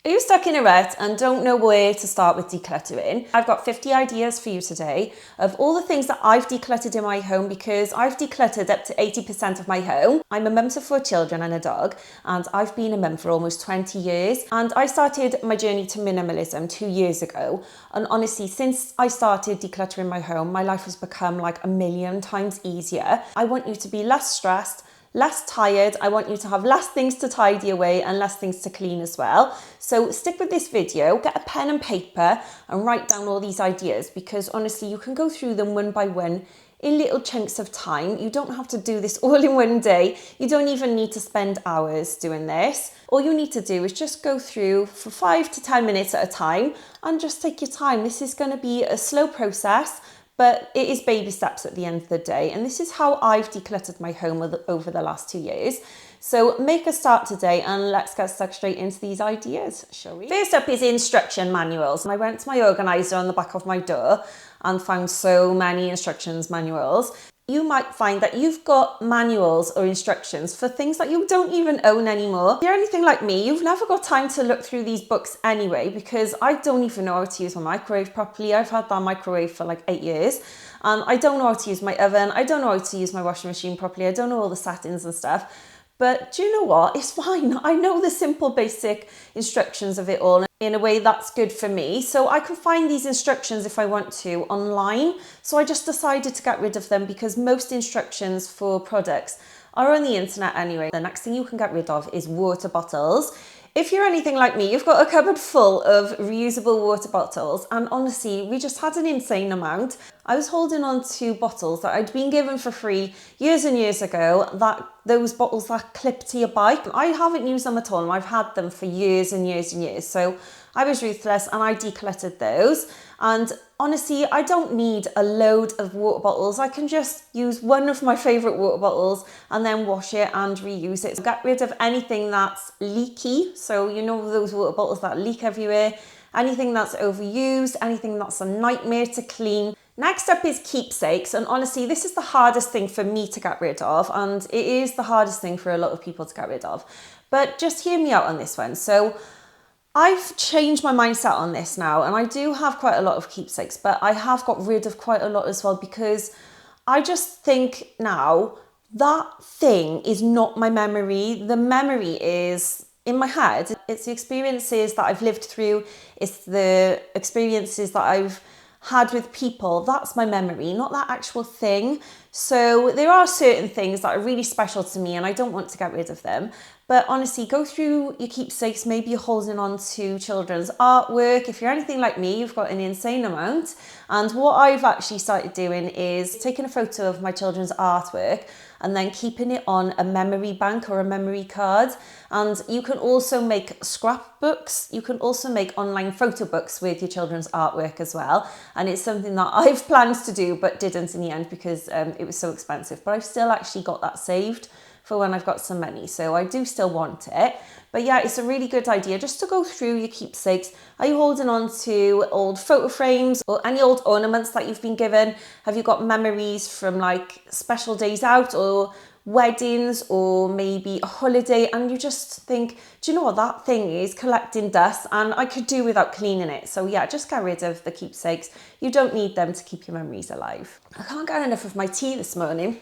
Are you stuck in a rut and don't know where to start with decluttering? I've got 50 ideas for you today of all the things that I've decluttered in my home, because I've decluttered up to 80% of my home. I'm a mum to 4 children and a dog, and I've been a mum for almost 20 years. And I started my journey to minimalism 2 years ago. And honestly, since I started decluttering my home, my life has become like a million times easier. I want you to be less stressed, less tired. I want you to have less things to tidy away and less things to clean as well. So stick with this video, get a pen and paper and write down all these ideas, because honestly, you can go through them one by one in little chunks of time. You don't have to do this all in one day. You don't even need to spend hours doing this. All you need to do is just go through for 5 to 10 minutes at a time and just take your time. This is going to be a slow process, but it is baby steps at the end of the day. And this is how I've decluttered my home over the last 2 years. So make a start today and let's get stuck straight into these ideas, shall we? First up is instruction manuals. I went to my organiser on the back of my door and found so many instructions manuals. You might find that you've got manuals or instructions for things that you don't even own anymore. If you're anything like me, you've never got time to look through these books anyway, because I don't even know how to use my microwave properly. I've had that microwave for like 8 years. I don't know how to use my oven. I don't know how to use my washing machine properly. I don't know all the settings and stuff. But do you know what? It's fine. I know the simple basic instructions of it all in a way that's good for me. So I can find these instructions if I want to online. So I just decided to get rid of them, because most instructions for products are on the internet anyway. The next thing you can get rid of is water bottles. If you're anything like me, you've got a cupboard full of reusable water bottles, and honestly, we just had an insane amount. I was holding on to bottles that I'd been given for free years and years ago, those bottles that clip to your bike. I haven't used them at all, and I've had them for years and years and years. So I was ruthless and I decluttered those. And honestly, I don't need a load of water bottles. I can just use one of my favourite water bottles and then wash it and reuse it. So get rid of anything that's leaky. So you know those water bottles that leak everywhere. Anything that's overused, anything that's a nightmare to clean. Next up is keepsakes, and honestly, this is the hardest thing for me to get rid of, and it is the hardest thing for a lot of people to get rid of. But just hear me out on this one. So I've changed my mindset on this now, and I do have quite a lot of keepsakes, but I have got rid of quite a lot as well, because I just think now that thing is not my memory. The memory is in my head. It's the experiences that I've lived through. It's the experiences that I've had with people. That's my memory, not that actual thing. So there are certain things that are really special to me and I don't want to get rid of them. But honestly, go through your keepsakes. Maybe you're holding on to children's artwork. If you're anything like me, you've got an insane amount. And what I've actually started doing is taking a photo of my children's artwork and then keeping it on a memory bank or a memory card. And you can also make scrapbooks. You can also make online photo books with your children's artwork as well. And it's something that I've planned to do but didn't in the end, because it was so expensive. But I've still actually got that saved for when I've got some money. So I do still want it. But yeah, it's a really good idea just to go through your keepsakes. Are you holding on to old photo frames or any old ornaments that you've been given? Have you got memories from like special days out or weddings or maybe a holiday, and you just think, do you know what, that thing is collecting dust and I could do without cleaning it? So yeah, just get rid of the keepsakes. You don't need them to keep your memories alive. I can't get enough of my tea this morning.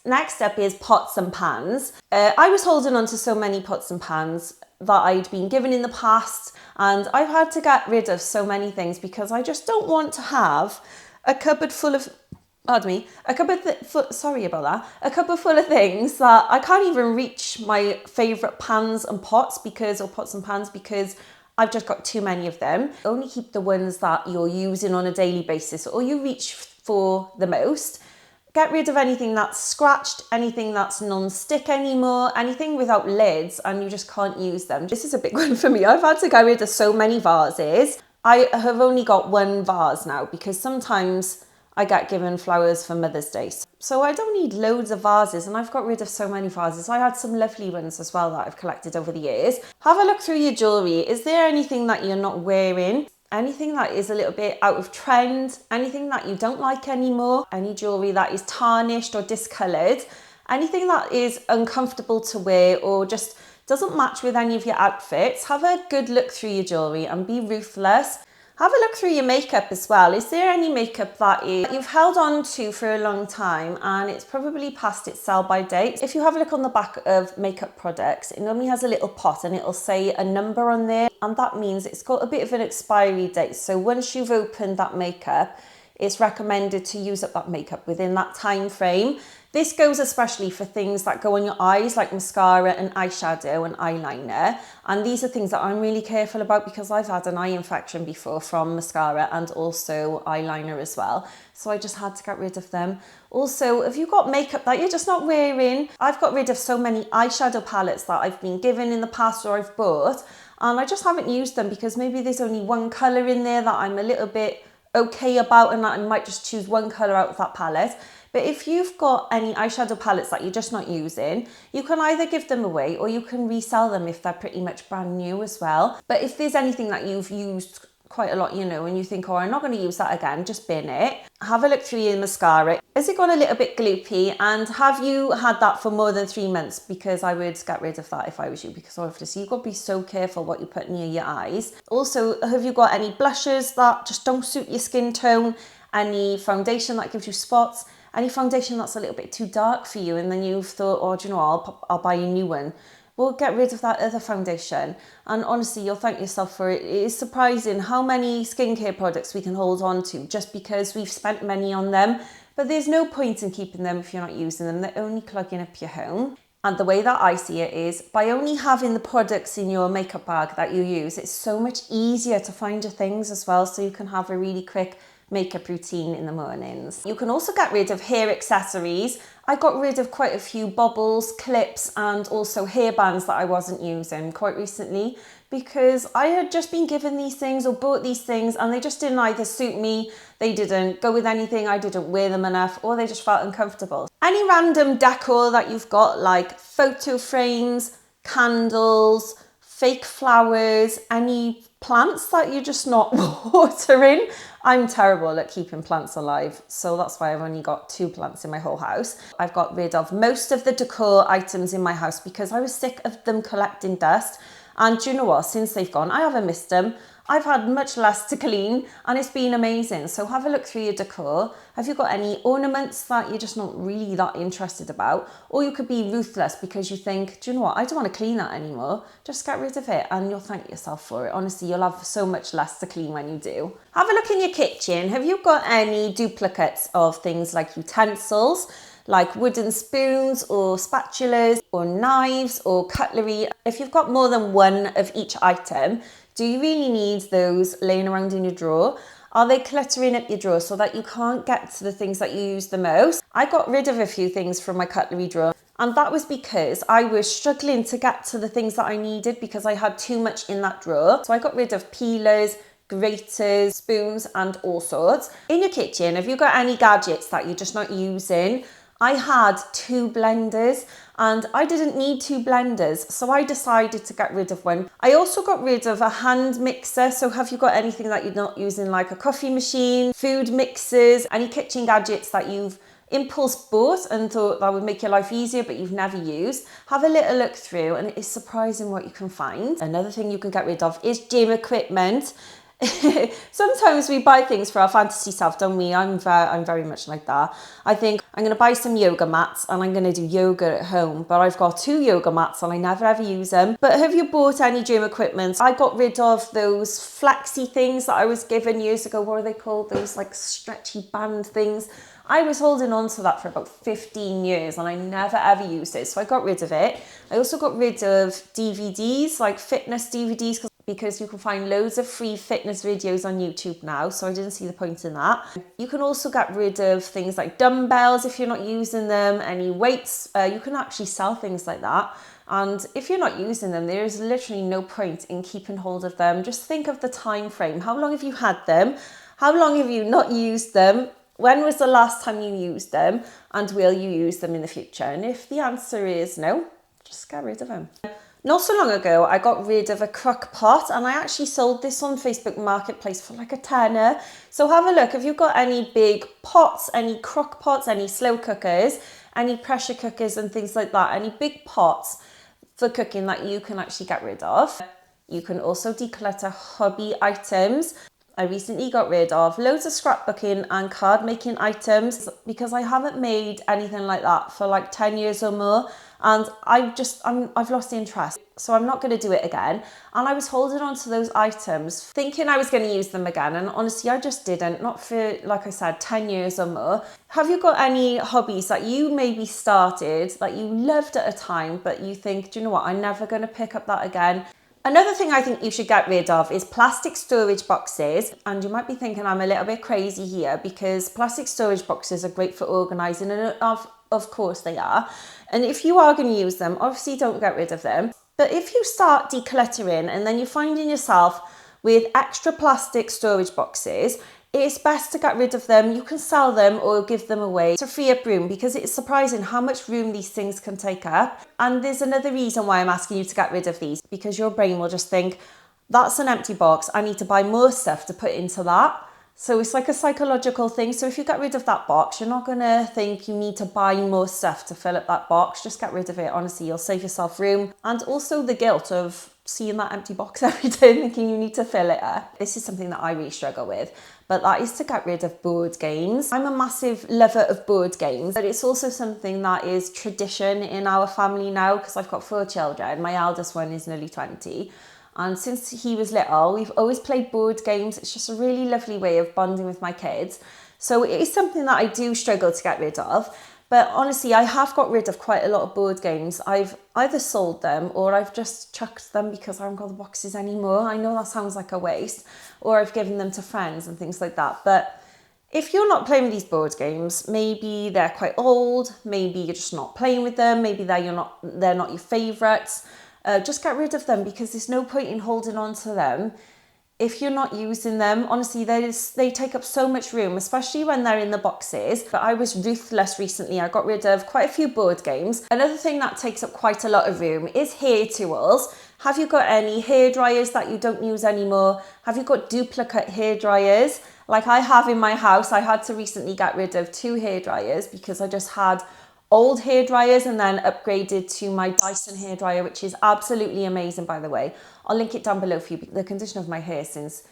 Next up is pots and pans. I was holding on to so many pots and pans that I'd been given in the past, and I've had to get rid of so many things because I just don't want to have a cupboard full of, pardon me, a cupboard full of things that I can't even reach my favourite pans and pots because I've just got too many of them. Only keep the ones that you're using on a daily basis or you reach for the most. Get rid of anything that's scratched, anything that's non-stick anymore, anything without lids and you just can't use them. This is a big one for me. I've had to get rid of so many vases. I have only got one vase now because sometimes I get given flowers for Mother's Day. So I don't need loads of vases, and I've got rid of so many vases. I had some lovely ones as well that I've collected over the years. Have a look through your jewellery. Is there anything that you're not wearing? Anything that is a little bit out of trend? Anything that you don't like anymore? Any jewellery that is tarnished or discoloured? Anything that is uncomfortable to wear or just doesn't match with any of your outfits, have a good look through your jewellery and be ruthless. Have a look through your makeup as well. Is there any makeup that you've held on to for a long time and it's probably past its sell-by date? If you have a look on the back of makeup products, it normally has a little pot and it'll say a number on there, and that means it's got a bit of an expiry date. So once you've opened that makeup, it's recommended to use up that makeup within that time frame. This goes especially for things that go on your eyes, like mascara and eyeshadow and eyeliner. And these are things that I'm really careful about because I've had an eye infection before from mascara and also eyeliner as well. So I just had to get rid of them. Also, if you've got makeup that you're just not wearing, I've got rid of so many eyeshadow palettes that I've been given in the past or I've bought, and I just haven't used them because maybe there's only one colour in there that I'm a little bit okay about, and I might just choose one colour out of that palette. But if you've got any eyeshadow palettes that you're just not using, you can either give them away or you can resell them if they're pretty much brand new as well. But if there's anything that you've used quite a lot, you know, and you think, oh, I'm not going to use that again, just bin it. Have a look through your mascara. Has it gone a little bit gloopy? And have you had that for more than 3 months? Because I would get rid of that if I was you, because obviously you've got to be so careful what you put near your eyes. Also, have you got any blushes that just don't suit your skin tone? Any foundation that gives you spots? Any foundation that's a little bit too dark for you and then you've thought, oh, do you know, I'll buy a new one. Well, get rid of that other foundation. And honestly, you'll thank yourself for it. It is surprising how many skincare products we can hold on to just because we've spent money on them. But there's no point in keeping them if you're not using them. They're only clogging up your home. And the way that I see it is by only having the products in your makeup bag that you use, it's so much easier to find your things as well. So you can have a really quick makeup routine in the mornings. You can also get rid of hair accessories. I got rid of quite a few bobbles, clips, and also hairbands that I wasn't using quite recently because I had just been given these things or bought these things and they just didn't either suit me, they didn't go with anything, I didn't wear them enough, or they just felt uncomfortable. Any random decor that you've got, like photo frames, candles, fake flowers, any plants that you're just not watering. I'm terrible at keeping plants alive, so that's why I've only got 2 plants in my whole house. I've got rid of most of the decor items in my house because I was sick of them collecting dust. And do you know what? Since they've gone, I haven't missed them. I've had much less to clean and it's been amazing. So have a look through your decor. Have you got any ornaments that you're just not really that interested about? Or you could be ruthless because you think, do you know what? I don't want to clean that anymore. Just get rid of it and you'll thank yourself for it. Honestly, you'll have so much less to clean when you do. Have a look in your kitchen. Have you got any duplicates of things like utensils? Like wooden spoons or spatulas or knives or cutlery. If you've got more than one of each item, do you really need those laying around in your drawer? Are they cluttering up your drawer so that you can't get to the things that you use the most? I got rid of a few things from my cutlery drawer, and that was because I was struggling to get to the things that I needed because I had too much in that drawer. So I got rid of peelers, graters, spoons, and all sorts. In your kitchen, have you got any gadgets that you're just not using? I had 2 blenders and I didn't need 2 blenders, so I decided to get rid of one. I also got rid of a hand mixer. So have you got anything that you're not using, like a coffee machine, food mixers, any kitchen gadgets that you've impulse bought and thought that would make your life easier but you've never used? Have a little look through and it is surprising what you can find. Another thing you can get rid of is gym equipment. Sometimes we buy things for our fantasy self, don't we? I'm very much like that. I think I'm going to buy some yoga mats and I'm going to do yoga at home, but I've got 2 yoga mats and I never ever use them. But have you bought any gym equipment? I got rid of those flexy things that I was given years ago. What are they called? Those like stretchy band things. I was holding on to that for about 15 years and I never ever used it, so I got rid of it. I also got rid of DVDs, like fitness DVDs, because you can find loads of free fitness videos on YouTube now, so I didn't see the point in that. You can also get rid of things like dumbbells if you're not using them, any weights. You can actually sell things like that. And if you're not using them, there is literally no point in keeping hold of them. Just think of the time frame. How long have you had them? How long have you not used them? When was the last time you used them? And will you use them in the future? And if the answer is no, just get rid of them. Not so long ago, I got rid of a crock pot and I actually sold this on Facebook Marketplace for like a tenner. So have a look. Have you got any big pots, any crock pots, any slow cookers, any pressure cookers and things like that, any big pots for cooking that you can actually get rid of. You can also declutter hobby items. I recently got rid of loads of scrapbooking and card making items because I haven't made anything like that for like 10 years or more, and I've lost the interest, so I'm not going to do it again. And I was holding on to those items thinking I was going to use them again, and honestly I just didn't, not for, like I said, 10 years or more. Have you got any hobbies that you maybe started that you loved at a time but you think, do you know what, I'm never going to pick up that again? Another thing I think you should get rid of is plastic storage boxes. And you might be thinking I'm a little bit crazy here, because plastic storage boxes are great for organising, and of course they are. And if you are going to use them, obviously don't get rid of them. But if you start decluttering and then you're finding yourself with extra plastic storage boxes, it's best to get rid of them. You can sell them or give them away to free up room, because it's surprising how much room these things can take up. And there's another reason why I'm asking you to get rid of these, because your brain will just think, that's an empty box, I need to buy more stuff to put into that. So it's like a psychological thing. So if you get rid of that box, you're not going to think you need to buy more stuff to fill up that box. Just get rid of it. Honestly, you'll save yourself room, and also the guilt of seeing that empty box every day thinking you need to fill it up. This is something that I really struggle with, but that is to get rid of board games. I'm a massive lover of board games, but it's also something that is tradition in our family now, because I've got 4 children. My eldest one is nearly 20. And since he was little, we've always played board games. It's just a really lovely way of bonding with my kids. So it is something that I do struggle to get rid of. But honestly, I have got rid of quite a lot of board games. I've either sold them or I've just chucked them because I haven't got the boxes anymore. I know that sounds like a waste. Or I've given them to friends and things like that. But if you're not playing with these board games, maybe they're quite old, maybe you're just not playing with them, maybe they're not your favourites. Just get rid of them, because there's no point in holding on to them if you're not using them. Honestly, they take up so much room, especially when they're in the boxes. But I was ruthless recently. I got rid of quite a few board games. Another thing that takes up quite a lot of room is hair tools. Have you got any hair dryers that you don't use anymore? Have you got duplicate hair dryers like I have in my house? I had to recently get rid of 2 hair dryers because I just had old hair dryers, and then upgraded to my Dyson hair dryer, which is absolutely amazing, by the way. I'll link it down below for you. The condition of my hair since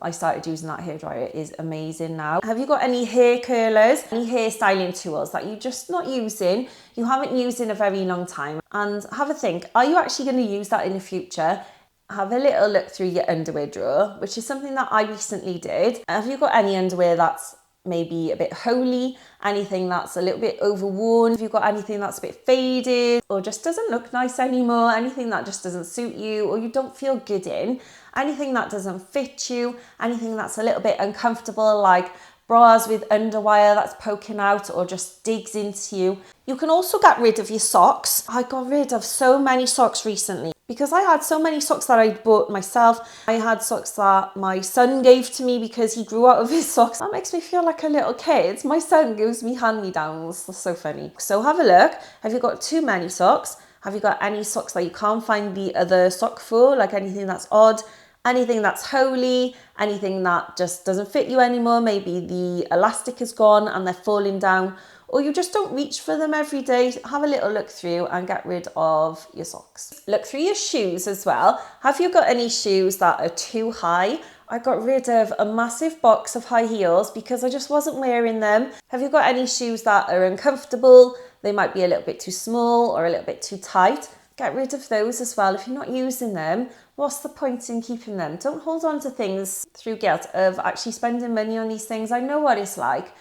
I started using that hair dryer is amazing now. Have you got any hair curlers, any hair styling tools that you're just not using, you haven't used in a very long time? And have a think, are you actually going to use that in the future? Have a little look through your underwear drawer, which is something that I recently did. Have you got any underwear that's maybe a bit holey, anything that's a little bit overworn? If you've got anything that's a bit faded or just doesn't look nice anymore, anything that just doesn't suit you or you don't feel good in, anything that doesn't fit you, anything that's a little bit uncomfortable, like bras with underwire that's poking out or just digs into you. You can also get rid of your socks. I got rid of so many socks recently because I had so many socks that I bought myself. I had socks that my son gave to me because he grew out of his socks. That makes me feel like a little kid. My son gives me hand-me-downs. That's so funny. So have a look. Have you got too many socks? Have you got any socks that you can't find the other sock for? Like anything that's odd, anything that's holey, anything that just doesn't fit you anymore. Maybe the elastic is gone and they're falling down, or you just don't reach for them every day. Have a little look through and get rid of your socks. Look through your shoes as well. Have you got any shoes that are too high? I got rid of a massive box of high heels because I just wasn't wearing them. Have you got any shoes that are uncomfortable? They might be a little bit too small or a little bit too tight. Get rid of those as well. If you're not using them, what's the point in keeping them? Don't hold on to things through guilt of actually spending money on these things. I know what it's like.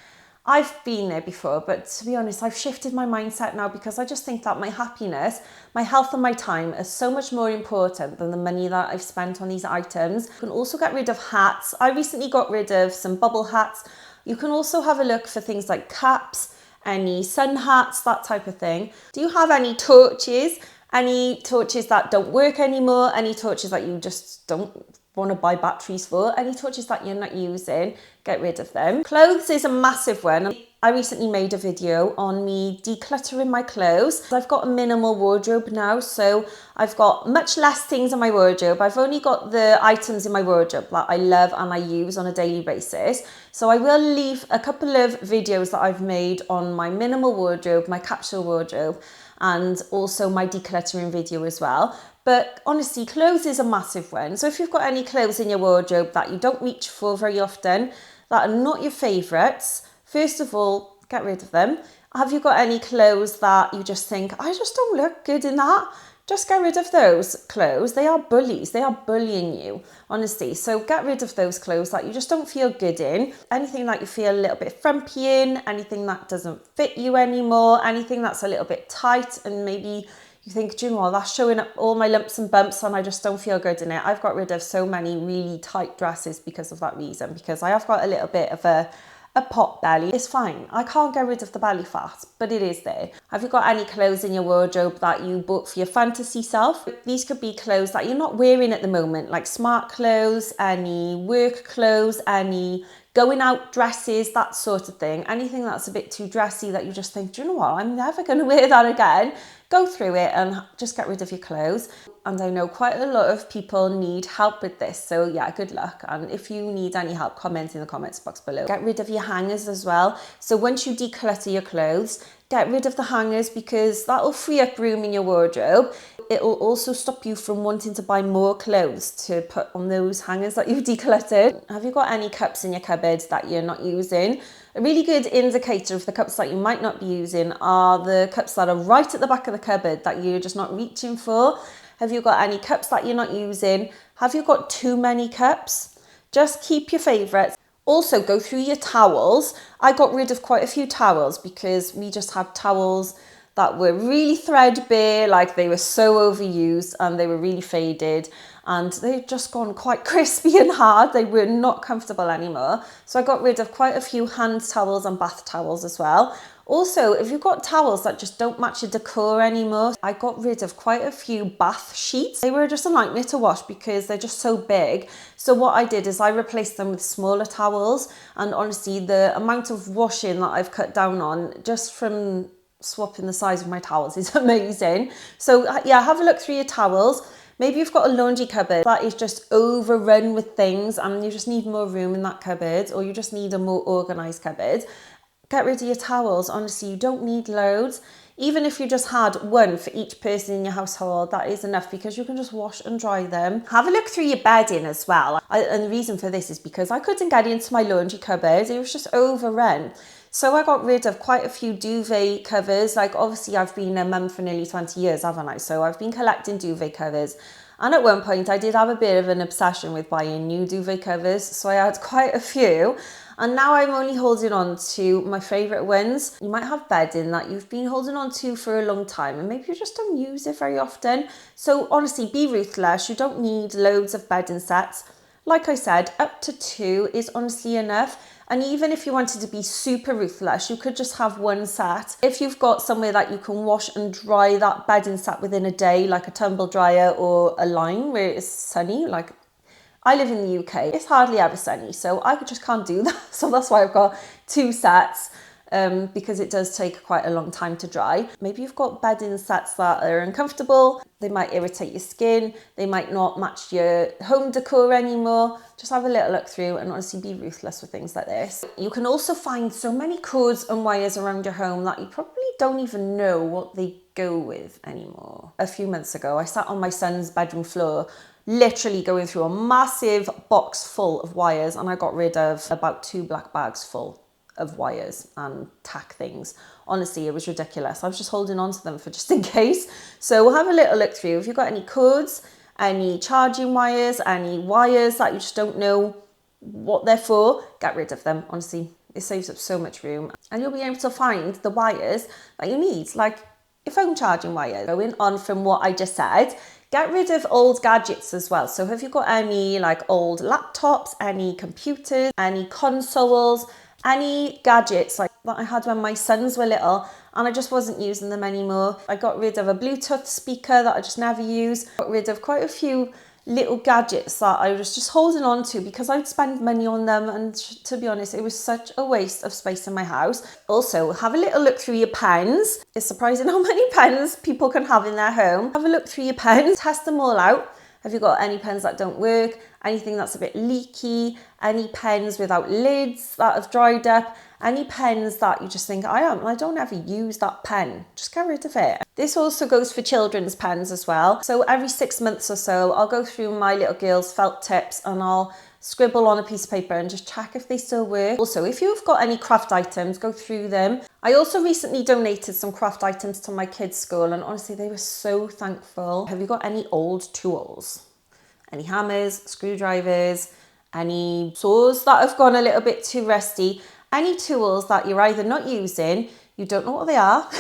I've been there before, but to be honest, I've shifted my mindset now because I just think that my happiness, my health and my time are so much more important than the money that I've spent on these items. You can also get rid of hats. I recently got rid of some bubble hats. You can also have a look for things like caps, any sun hats, that type of thing. Do you have any torches? Any torches that don't work anymore? Any torches that you just don't want to buy batteries for? Any torches that you're not using? Get rid of them. Clothes is a massive one. I recently made a video on me decluttering my clothes. I've got a minimal wardrobe now, so I've got much less things in my wardrobe. I've only got the items in my wardrobe that I love and I use on a daily basis. So I will leave a couple of videos that I've made on my minimal wardrobe, my capsule wardrobe, and also my decluttering video as well. But honestly, clothes is a massive one. So if you've got any clothes in your wardrobe that you don't reach for very often, that are not your favourites, first of all, get rid of them. Have you got any clothes that you just think, I just don't look good in that? Just get rid of those clothes. They are bullies. They are bullying you, honestly. So get rid of those clothes that you just don't feel good in. Anything that you feel a little bit frumpy in, anything that doesn't fit you anymore, anything that's a little bit tight and maybe you think, do you know what, that's showing up all my lumps and bumps and I just don't feel good in it. I've got rid of so many really tight dresses because of that reason, because I have got a little bit of a pot belly. It's fine. I can't get rid of the belly fat, but it is there. Have you got any clothes in your wardrobe that you bought for your fantasy self? These could be clothes that you're not wearing at the moment, like smart clothes, any work clothes, any going out dresses, that sort of thing. Anything that's a bit too dressy that you just think, do you know what, I'm never going to wear that again. Go through it and just get rid of your clothes. And I know quite a lot of people need help with this. So yeah, good luck. And if you need any help, comment in the comments box below. Get rid of your hangers as well. So once you declutter your clothes, get rid of the hangers because that'll free up room in your wardrobe. It'll also stop you from wanting to buy more clothes to put on those hangers that you've decluttered. Have you got any cups in your cupboard that you're not using? A really good indicator of the cups that you might not be using are the cups that are right at the back of the cupboard that you're just not reaching for. Have you got any cups that you're not using? Have you got too many cups? Just keep your favourites. Also, go through your towels. I got rid of quite a few towels because we just had towels that were really threadbare, like they were so overused and they were really faded and they've just gone quite crispy and hard. They were not comfortable anymore. So I got rid of quite a few hand towels and bath towels as well. Also, if you've got towels that just don't match your decor anymore, I got rid of quite a few bath sheets. They were just a nightmare to wash because they're just so big. So what I did is I replaced them with smaller towels, and honestly, the amount of washing that I've cut down on just from swapping the size of my towels is amazing. So yeah, have a look through your towels. Maybe you've got a laundry cupboard that is just overrun with things and you just need more room in that cupboard, or you just need a more organized cupboard. Get rid of your towels. Honestly, you don't need loads. Even if you just had one for each person in your household, that is enough because you can just wash and dry them. Have a look through your bedding as well. And the reason for this is because I couldn't get into my laundry cupboard. It was just overrun. So I got rid of quite a few duvet covers. Like obviously I've been a mum for nearly 20 years, haven't I? So I've been collecting duvet covers. And at one point I did have a bit of an obsession with buying new duvet covers. So I had quite a few. And now I'm only holding on to my favourite ones. You might have bedding that you've been holding on to for a long time and maybe you just don't use it very often. So honestly, be ruthless. You don't need loads of bedding sets. Like I said, up to 2 is honestly enough. And even if you wanted to be super ruthless, you could just have one set. If you've got somewhere that you can wash and dry that bedding set within a day, like a tumble dryer or a line where it's sunny, like I live in the UK, it's hardly ever sunny, so I just can't do that. So that's why I've got 2 sets. Because it does take quite a long time to dry. Maybe you've got bedding sets that are uncomfortable, they might irritate your skin, they might not match your home decor anymore. Just have a little look through and honestly be ruthless with things like this. You can also find so many cords and wires around your home that you probably don't even know what they go with anymore. A few months ago, I sat on my son's bedroom floor literally going through a massive box full of wires, and I got rid of about 2 black bags full of wires and tack things. Honestly, it was ridiculous. I was just holding on to them for just in case. So we'll have a little look through. If you've got any cords, any charging wires, any wires that you just don't know what they're for, get rid of them. Honestly, it saves up so much room and you'll be able to find the wires that you need, like your phone charging wire. Going on from what I just said, get rid of old gadgets as well. So have you got any like old laptops, any computers, any consoles, any gadgets like that I had when my sons were little and I just wasn't using them anymore? I got rid of a Bluetooth speaker that I just never use. Got rid of quite a few little gadgets that I was just holding on to because I'd spend money on them, and to be honest, it was such a waste of space in my house. Also, have a little look through your pens. It's surprising how many pens people can have in their home. Have a look through your pens, test them all out. Have you got any pens that don't work? anything that's a bit leaky, any pens without lids that have dried up, any pens that you just think, I don't ever use that pen, just get rid of it. This also goes for children's pens as well. So every 6 months or so, I'll go through my little girl's felt tips and I'll scribble on a piece of paper and just check if they still work. Also, if you've got any craft items, go through them. I also recently donated some craft items to my kids' school and honestly, they were so thankful. Have you got any old tools? Any hammers, screwdrivers, any saws that have gone a little bit too rusty? Any tools that you're either not using, you don't know what they are.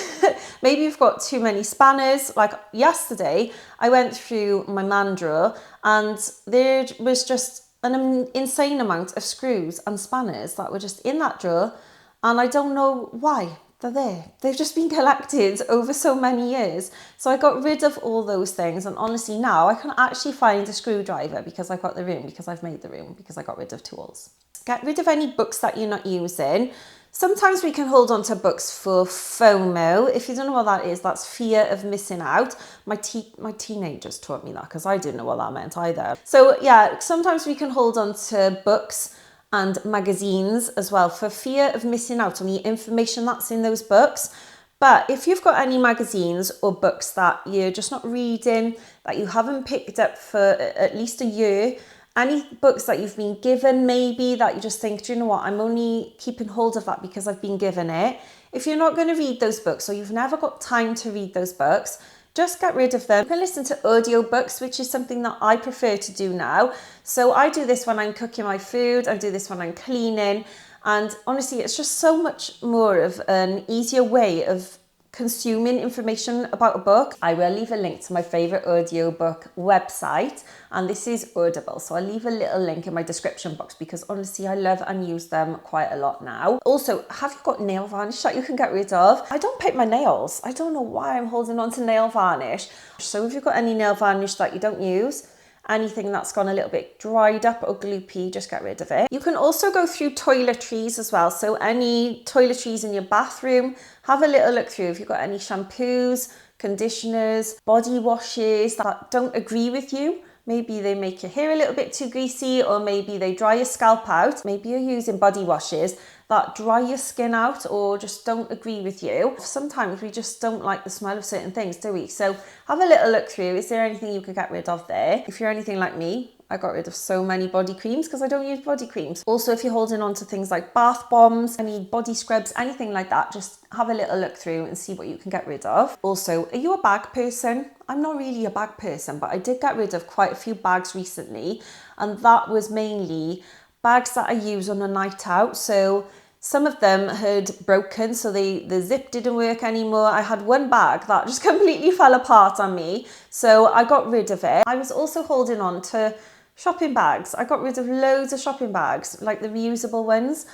Maybe you've got too many spanners. Like yesterday, I went through my man drawer and there was just an insane amount of screws and spanners that were just in that drawer. And I don't know why they're there. They've just been collected over so many years. So I got rid of all those things. And honestly, now I can actually find a screwdriver because I've got the room, because I've made the room, because I got rid of tools. Get rid of any books that you're not using. Sometimes we can hold on to books for FOMO. If you don't know what that is, that's fear of missing out. My teenagers taught me that because I didn't know what that meant either. So yeah, sometimes we can hold on to books and magazines as well for fear of missing out on the information that's in those books. But if you've got any magazines or books that you're just not reading, that you haven't picked up for at least a year, any books that you've been given maybe that you just think, do you know what, I'm only keeping hold of that because I've been given it. If you're not going to read those books or you've never got time to read those books, just get rid of them. You can listen to audiobooks, which is something that I prefer to do now. So I do this when I'm cooking my food, I do this when I'm cleaning, and honestly, it's just so much more of an easier way of consuming information about a book. I will leave a link to my favourite audiobook website, and this is Audible, so I'll leave a little link in my description box because honestly I love and use them quite a lot now. Also, have you got nail varnish that you can get rid of? I don't paint my nails. I don't know why I'm holding on to nail varnish. So if you've got any nail varnish that you don't use, anything that's gone a little bit dried up or gloopy, just get rid of it. You can also go through toiletries as well. So any toiletries in your bathroom, have a little look through. If you've got any shampoos, conditioners, body washes that don't agree with you, maybe they make your hair a little bit too greasy, or maybe they dry your scalp out. Maybe you're using body washes that dry your skin out or just don't agree with you. Sometimes we just don't like the smell of certain things, do we? So have a little look through. Is there anything you could get rid of there? If you're anything like me, I got rid of so many body creams because I don't use body creams. Also, if you're holding on to things like bath bombs, any body scrubs, anything like that, just have a little look through and see what you can get rid of. Also, are you a bag person? I'm not really a bag person, but I did get rid of quite a few bags recently, and that was mainly bags that I use on a night out. So some of them had broken, so the zip didn't work anymore. I had one bag that just completely fell apart on me, so I got rid of it. I was also holding on to shopping bags. I got rid of loads of shopping bags, like the reusable ones,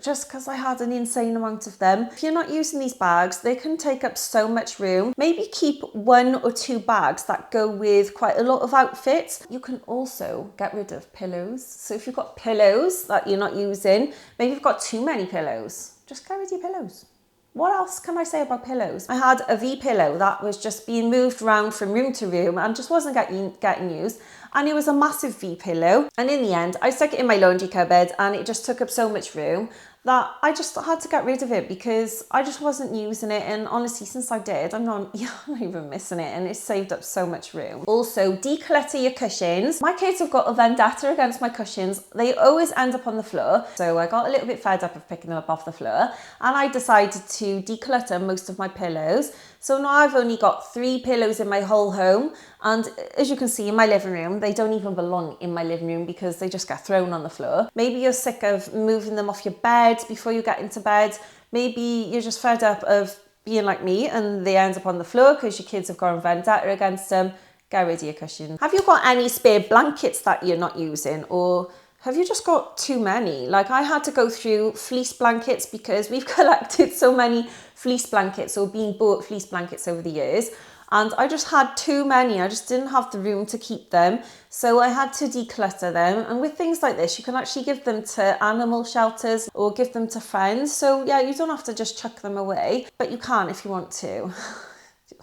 just because I had an insane amount of them. If you're not using these bags, they can take up so much room. Maybe keep 1 or 2 bags that go with quite a lot of outfits. You can also get rid of pillows. So if you've got pillows that you're not using, maybe you've got too many pillows, just get rid of your pillows. What else can I say about pillows? I had a V pillow that was just being moved around from room to room and just wasn't getting used. And it was a massive V pillow. And in the end, I stuck it in my laundry cupboard and it just took up so much room that I just had to get rid of it because I just wasn't using it. And honestly, since I did, I'm not even missing it, and it saved up so much room. Also, declutter your cushions. My kids have got a vendetta against my cushions. They always end up on the floor. So I got a little bit fed up of picking them up off the floor, and I decided to declutter most of my pillows. So now I've only got 3 pillows in my whole home. And as you can see in my living room, they don't even belong in my living room because they just get thrown on the floor. Maybe you're sick of moving them off your bed before you get into bed. Maybe you're just fed up of being like me and they end up on the floor because your kids have gone vendetta against them. Get rid of your cushions. Have you got any spare blankets that you're not using, or have you just got too many? Like I had to go through fleece blankets because we've collected so many fleece blankets or been bought fleece blankets over the years. And I just had too many. I just didn't have the room to keep them. So I had to declutter them. And with things like this, you can actually give them to animal shelters or give them to friends. So yeah, you don't have to just chuck them away, but you can if you want to.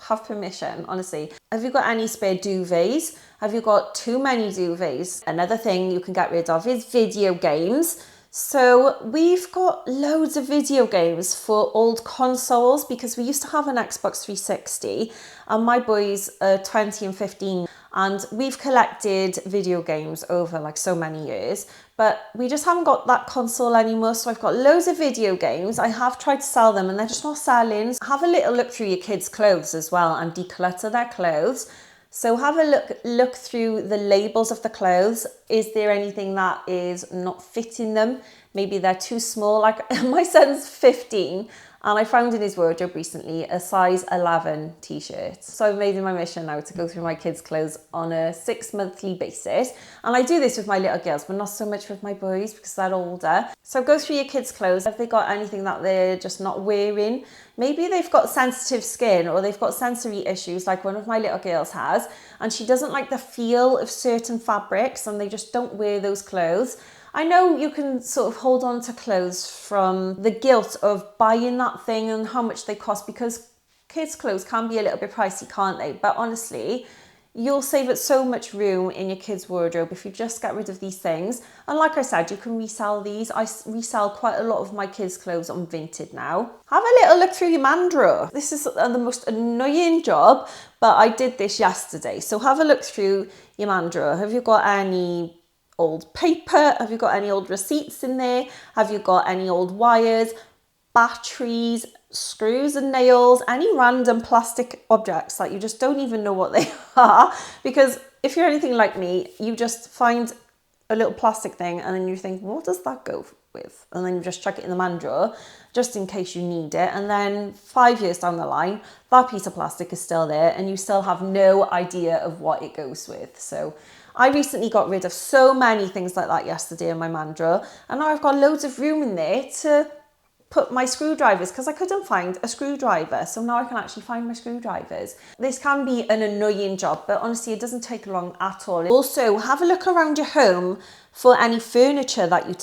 have permission, honestly. Have you got any spare duvets? Have you got too many duvets? Another thing you can get rid of is video games. So we've got loads of video games for old consoles because we used to have an Xbox 360 and my boys are 20 and 15 and we've collected video games over like so many years, but we just haven't got that console anymore. So I've got loads of video games. I have tried to sell them and they're just not selling. Have a little look through your kids' clothes as well and declutter their clothes. So have a look through the labels of the clothes. Is there anything that is not fitting them? Maybe they're too small. Like my son's 15 and I found in his wardrobe recently a size 11 t-shirt. So I've made it my mission now to go through my kids' clothes on a 6-monthly basis. And I do this with my little girls, but not so much with my boys because they're older. So go through your kids' clothes. Have they got anything that they're just not wearing? Maybe they've got sensitive skin or they've got sensory issues like one of my little girls has, and she doesn't like the feel of certain fabrics and they just don't wear those clothes. I know you can sort of hold on to clothes from the guilt of buying that thing and how much they cost because kids' clothes can be a little bit pricey, can't they? But honestly, you'll save up so much room in your kids' wardrobe if you just get rid of these things. And like I said, you can resell these. I resell quite a lot of my kids' clothes on Vinted now. Have a little look through your man drawer. This is the most annoying job, but I did this yesterday. So have a look through your man drawer. Have you got any old paper? Have you got any old receipts in there? Have you got any old wires, batteries, screws and nails, any random plastic objects that you just don't even know what they are? Because if you're anything like me, you just find a little plastic thing and then you think, what does that go with? And then you just chuck it in the man drawer just in case you need it. And then 5 years down the line, that piece of plastic is still there and you still have no idea of what it goes with. So I recently got rid of so many things like that yesterday in my man drawer, and now I've got loads of room in there to put my screwdrivers because I couldn't find a screwdriver. So now I can actually find my screwdrivers. This can be an annoying job, but honestly, it doesn't take long at all. Also, have a look around your home for any furniture that you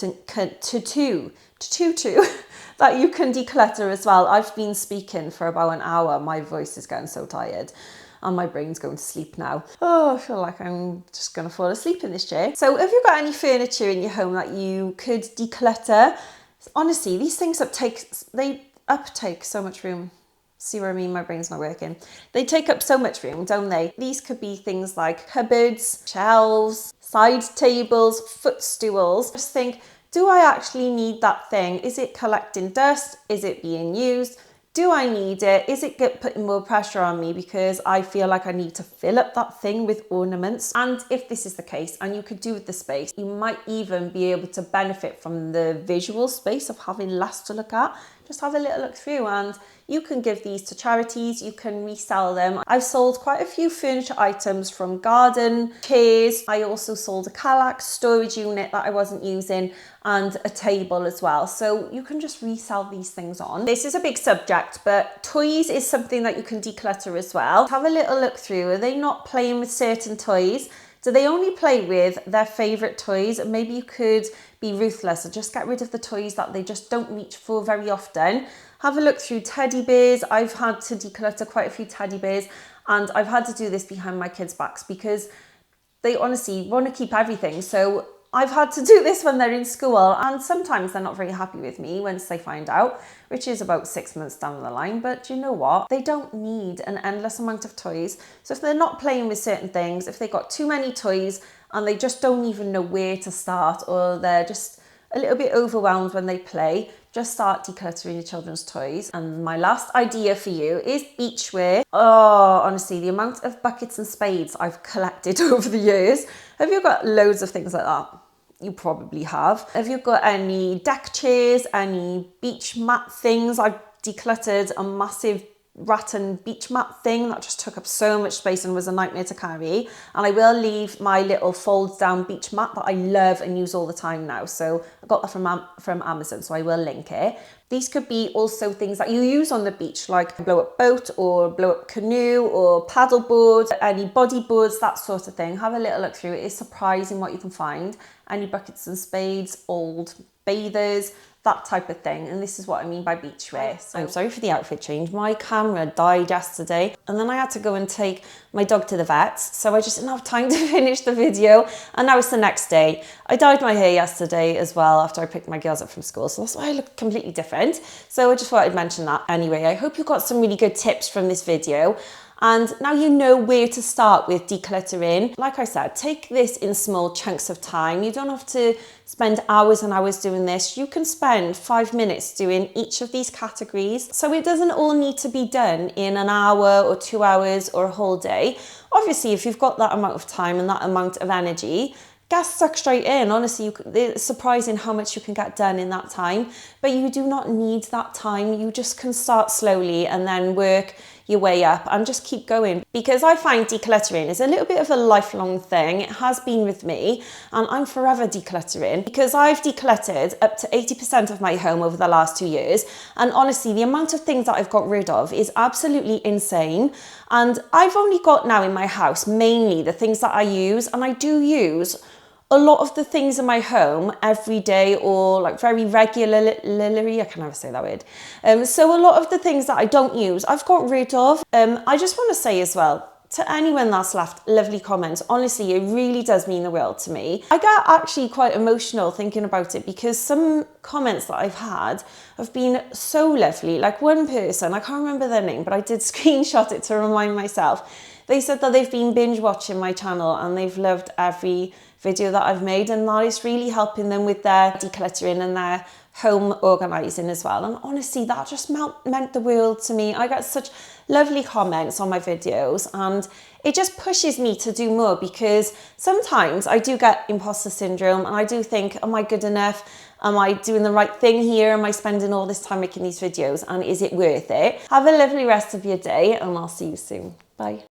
that you can declutter as well. I've been speaking for about an hour. My voice is getting so tired. And my brain's going to sleep now. Oh, I feel like I'm just going to fall asleep in this chair. So have you got any furniture in your home that you could declutter? Honestly, these things uptake so much room. See what I mean? My brain's not working. They take up so much room, don't they? These could be things like cupboards, shelves, side tables, footstools. Just think, do I actually need that thing? Is it collecting dust? Is it being used? Do I need it? Is it putting more pressure on me because I feel like I need to fill up that thing with ornaments? And if this is the case and you could do with the space, you might even be able to benefit from the visual space of having less to look at. Just have a little look through and you can give these to charities, you can resell them. I've sold quite a few furniture items from garden chairs. I also sold a Kallax storage unit that I wasn't using and a table as well. So you can just resell these things on. This is a big subject, but toys is something that you can declutter as well. Have a little look through. Are they not playing with certain toys? Do they only play with their favourite toys? Maybe you could be ruthless and just get rid of the toys that they just don't reach for very often. Have a look through teddy bears. I've had to declutter quite a few teddy bears and I've had to do this behind my kids' backs because they honestly want to keep everything. So I've had to do this when they're in school and sometimes they're not very happy with me once they find out, which is about 6 months down the line. But you know what? They don't need an endless amount of toys. So if they're not playing with certain things, if they've got too many toys and they just don't even know where to start or they're just a little bit overwhelmed when they play, just start decluttering your children's toys. And my last idea for you is beachwear. Oh, honestly, the amount of buckets and spades I've collected over the years. Have you got loads of things like that? You probably have. Have you got any deck chairs, any beach mat things? I've decluttered a massive rattan beach mat thing that just took up so much space and was a nightmare to carry. And I will leave my little fold down beach mat that I love and use all the time now. So I got that from Amazon, so I will link it. These could be also things that you use on the beach, like a blow up boat or blow up canoe or paddle board, any body boards, that sort of thing. Have a little look through. It is surprising what you can find. Any buckets and spades, old bathers, that type of thing. And this is what I mean by beachwear. So I'm sorry for the outfit change. My camera died yesterday and then I had to go and take my dog to the vets. So I just didn't have time to finish the video. And now it's the next day. I dyed my hair yesterday as well after I picked my girls up from school. So that's why I look completely different. So I just thought I'd mention that. Anyway, I hope you got some really good tips from this video. And now you know where to start with decluttering. Like I said, take this in small chunks of time. You don't have to spend hours and hours doing this. You can spend 5 minutes doing each of these categories. So it doesn't all need to be done in an hour or 2 hours or a whole day. Obviously, if you've got that amount of time and that amount of energy, get stuck straight in. Honestly, it's surprising how much you can get done in that time, but you do not need that time. You just can start slowly and then work your way up and just keep going, because I find decluttering is a little bit of a lifelong thing. It has been with me and I'm forever decluttering, because I've decluttered up to 80% of my home over the last 2 years, and honestly the amount of things that I've got rid of is absolutely insane. And I've only got now in my house mainly the things that I use, and I do use a lot of the things in my home every day, or like very regularly. I can never say that word. So a lot of the things that I don't use, I've got rid of. I just want to say as well, to anyone that's left lovely comments, honestly, it really does mean the world to me. I get actually quite emotional thinking about it, because some comments that I've had have been so lovely. Like one person, I can't remember their name, but I did screenshot it to remind myself. They said that they've been binge watching my channel and they've loved every video that I've made, and that is really helping them with their decluttering and their home organising as well. And honestly, that just meant the world to me. I get such lovely comments on my videos and it just pushes me to do more, because sometimes I do get imposter syndrome and I do think, am I good enough? Am I doing the right thing here? Am I spending all this time making these videos, and is it worth it? Have a lovely rest of your day and I'll see you soon. Bye.